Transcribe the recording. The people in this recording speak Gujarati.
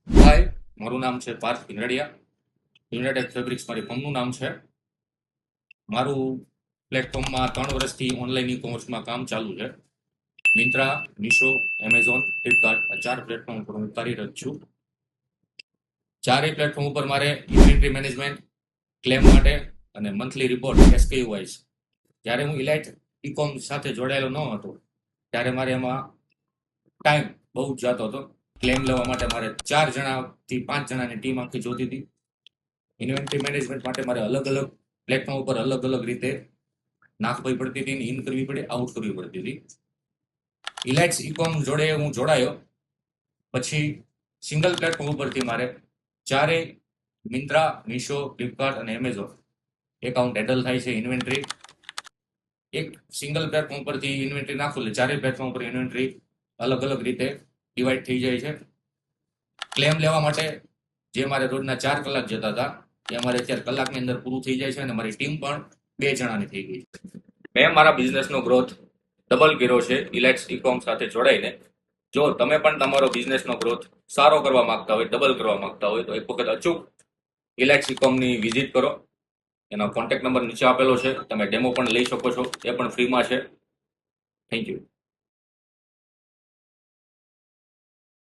હાય, મારું નામ છે પાર્થ ભીંગડિયા. યુનાઇટેડ ફેબ્રિક્સ મારી ફર્મનું નામ છે. મારું પ્લેટફોર્મમાં 3 વર્ષથી ઓનલાઈન ઈ કોમર્સમાં કામ ચાલુ છે. મિન્ત્રા, મીશો, એમેઝોન, ફ્લિપકાર્ટ આ 4 પ્લેટફોર્મ ઉપર હું કાર્યરત છું. ચારેય પ્લેટફોર્મ ઉપર મારે ઇન્વેન્ટરી મેનેજમેન્ટ, ક્લેમ માટે અને મંથલી રિપોર્ટ એસકેયુ વાઇઝ. જ્યારે હું ઇલાઇટ ઈ કોમ સાથે જોડાયેલો ન હતો ત્યારે મારે એમાં ટાઈમ બહુ જ જતો હતો. ક્લેમ લેવા માટે મારે 4 જણાથી 5 જણાની ટીમ આખી જોતી હતી. ઇન્વેન્ટરી મેનેજમેન્ટ માટે મારે અલગ અલગ પ્લેટફોર્મ ઉપર અલગ અલગ રીતે નાખવી પડતી હતી, ઇન કરવી પડે, આઉટ કરવી પડતી હતી. ઇલાઇટ્સ ઇકોમ જોડે હું જોડાયો પછી સિંગલ પ્લેટફોર્મ ઉપરથી મારે ચારેય મિન્ત્રા, મીશો, ફ્લિપકાર્ટ અને એમેઝોન એકાઉન્ટ હેન્ડલ થાય છે. ઇન્વેન્ટરી એક સિંગલ પ્લેટફોર્મ પરથી ઇન્વેન્ટરી નાખું એટલે ચારેય પ્લેટફોર્મ પર ઇન્વેન્ટરી અલગ અલગ રીતે ડિવાઈડ થઈ જાય છે. ક્લેમ લેવા માટે જે મારે રોજના 4 કલાક જતા હતા એ અમારે અત્યારે કલાકની અંદર પૂરું થઈ જાય છે અને મારી ટીમ પણ 2 જણાની થઈ ગઈ છે. મેં મારા બિઝનેસનો ગ્રોથ ડબલ કર્યો છે ઇલાઇટ્સ ઇકોમ સાથે જોડાઈને. જો તમે પણ તમારો બિઝનેસનો ગ્રોથ સારો કરવા માંગતા હોય, ડબલ કરવા માંગતા હોય તો એક વખત અચૂક ઇલાઇટ્સ ઇકોમની વિઝિટ કરો. એનો કોન્ટેક્ટ નંબર નીચે આપેલો છે, તમે ડેમો પણ લઈ શકો છો, એ પણ ફ્રીમાં છે. Thank you.